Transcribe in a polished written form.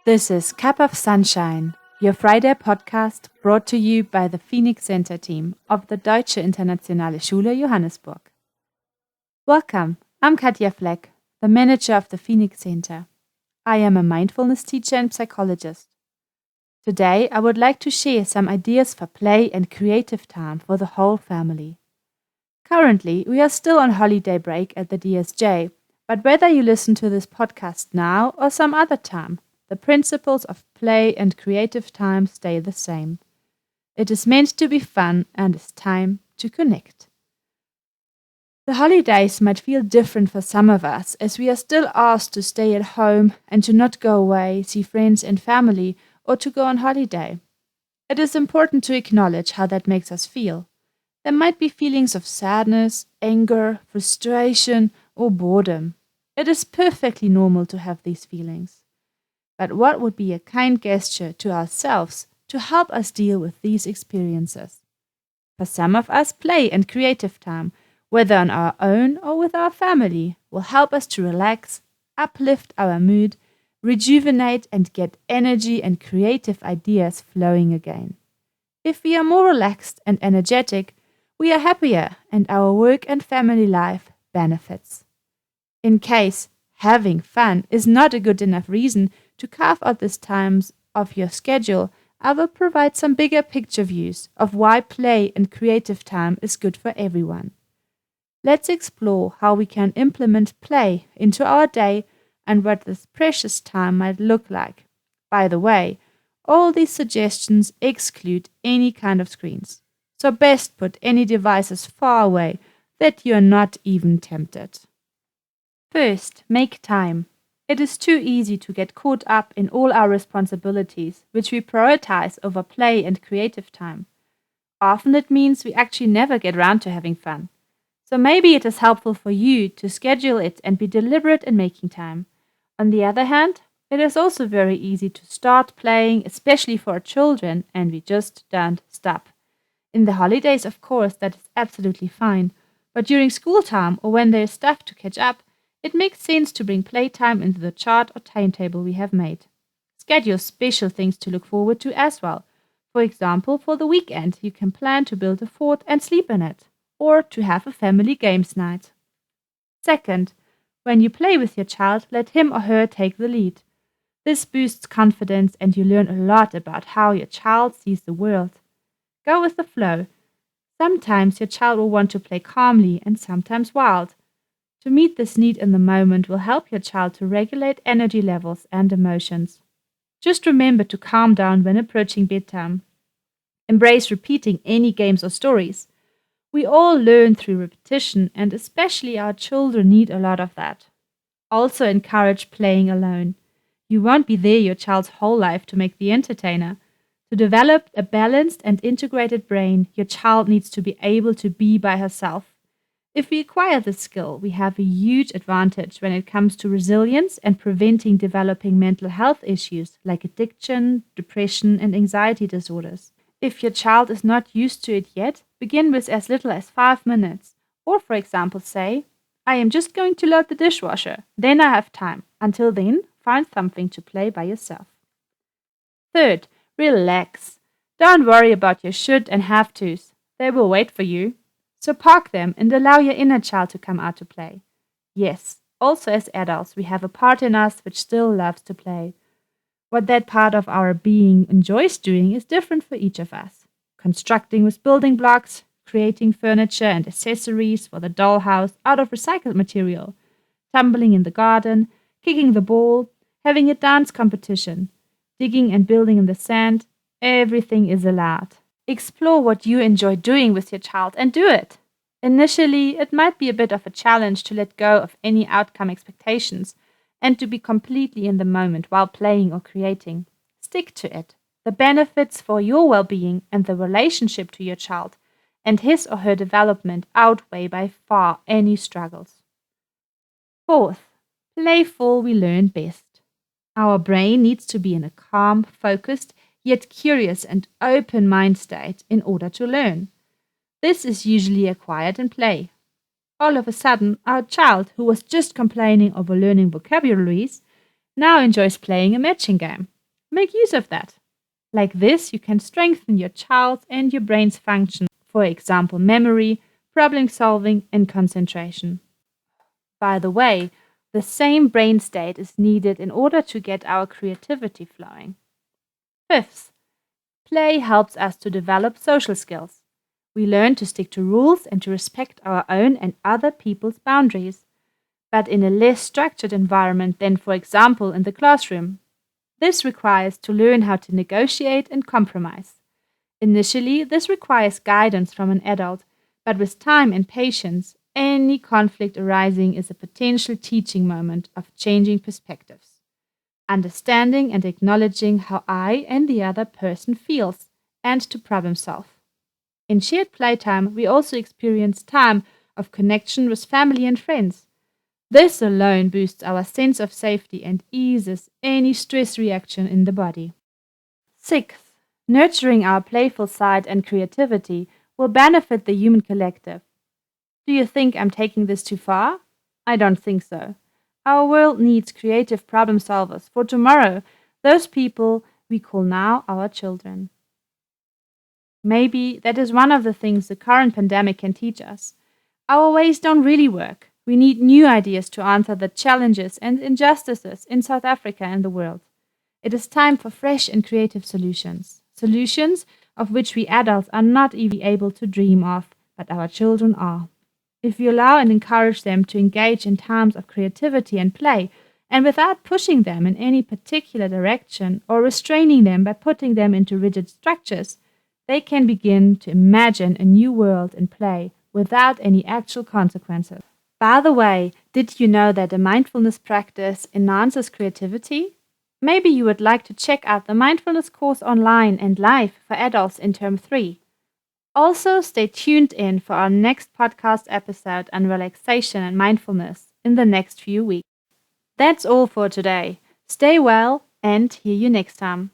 This is Cup of Sunshine, your Friday podcast brought to you by the Phoenix Center team of the Deutsche Internationale Schule, Johannesburg. Welcome, I'm Katja Fleck, the manager of the Phoenix Center. I am a mindfulness teacher and psychologist. Today, I would like to share some ideas for play and creative time for the whole family. Currently, we are still on holiday break at the DSJ, but whether you listen to this podcast now or some other time, the principles of play and creative time stay the same. It is meant to be fun and it's time to connect. The holidays might feel different for some of us as we are still asked to stay at home and to not go away, see friends and family, or to go on holiday. It is important to acknowledge how that makes us feel. There might be feelings of sadness, anger, frustration, or boredom. It is perfectly normal to have these feelings. But what would be a kind gesture to ourselves to help us deal with these experiences? For some of us, play and creative time, whether on our own or with our family, will help us to relax, uplift our mood, rejuvenate and get energy and creative ideas flowing again. If we are more relaxed and energetic, we are happier and our work and family life benefits. In case having fun is not a good enough reason to carve out these times of your schedule, I will provide some bigger picture views of why play and creative time is good for everyone. Let's explore how we can implement play into our day and what this precious time might look like. By the way, all these suggestions exclude any kind of screens, so best put any devices far away that you are not even tempted. First, make time. It is too easy to get caught up in all our responsibilities, which we prioritize over play and creative time. Often it means we actually never get round to having fun. So maybe it is helpful for you to schedule it and be deliberate in making time. On the other hand, it is also very easy to start playing, especially for our children, and we just don't stop. In the holidays, of course, that is absolutely fine. But during school time or when there is stuff to catch up, it makes sense to bring playtime into the chart or timetable we have made. Schedule special things to look forward to as well. For example, for the weekend, you can plan to build a fort and sleep in it, or to have a family games night. Second, when you play with your child, let him or her take the lead. This boosts confidence and you learn a lot about how your child sees the world. Go with the flow. Sometimes your child will want to play calmly and sometimes wild. To meet this need in the moment will help your child to regulate energy levels and emotions. Just remember to calm down when approaching bedtime. Embrace repeating any games or stories. We all learn through repetition, and especially our children need a lot of that. Also encourage playing alone. You won't be there your child's whole life to make the entertainer. To develop a balanced and integrated brain, your child needs to be able to be by herself. If we acquire this skill, we have a huge advantage when it comes to resilience and preventing developing mental health issues like addiction, depression, and anxiety disorders. If your child is not used to it yet, begin with as little as 5 minutes. Or, for example, say, I am just going to load the dishwasher, then I have time. Until then, find something to play by yourself. Third, relax. Don't worry about your should and have tos. They will wait for you. So park them and allow your inner child to come out to play. Yes, also as adults, we have a part in us which still loves to play. What that part of our being enjoys doing is different for each of us. Constructing with building blocks, creating furniture and accessories for the dollhouse out of recycled material, tumbling in the garden, kicking the ball, having a dance competition, digging and building in the sand, everything is allowed. Explore what you enjoy doing with your child and do it. Initially, it might be a bit of a challenge to let go of any outcome expectations and to be completely in the moment while playing or creating. Stick to it. The benefits for your well-being and the relationship to your child and his or her development outweigh by far any struggles. Fourth, playful we learn best. Our brain needs to be in a calm, focused, yet curious and open mind state in order to learn. This is usually acquired in play. All of a sudden, our child, who was just complaining over learning vocabularies, now enjoys playing a matching game. Make use of that. Like this, you can strengthen your child's and your brain's function, for example, memory, problem solving, and concentration. By the way, the same brain state is needed in order to get our creativity flowing. Fifth, play helps us to develop social skills. We learn to stick to rules and to respect our own and other people's boundaries, but in a less structured environment than, for example, in the classroom. This requires to learn how to negotiate and compromise. Initially, this requires guidance from an adult, but with time and patience, any conflict arising is a potential teaching moment of changing perspectives, understanding and acknowledging how I and the other person feels, and to problem solve. In shared playtime, we also experience time of connection with family and friends. This alone boosts our sense of safety and eases any stress reaction in the body. Sixth, nurturing our playful side and creativity will benefit the human collective. Do you think I'm taking this too far? I don't think so. Our world needs creative problem solvers for tomorrow, those people we call now our children. Maybe that is one of the things the current pandemic can teach us. Our ways don't really work. We need new ideas to answer the challenges and injustices in South Africa and the world. It is time for fresh and creative solutions. Solutions of which we adults are not even able to dream of, but our children are. If we allow and encourage them to engage in times of creativity and play, and without pushing them in any particular direction or restraining them by putting them into rigid structures, they can begin to imagine a new world in play without any actual consequences. By the way, did you know that a mindfulness practice enhances creativity? Maybe you would like to check out the mindfulness course online and live for adults in Term 3. Also, stay tuned in for our next podcast episode on relaxation and mindfulness in the next few weeks. That's all for today. Stay well and hear you next time.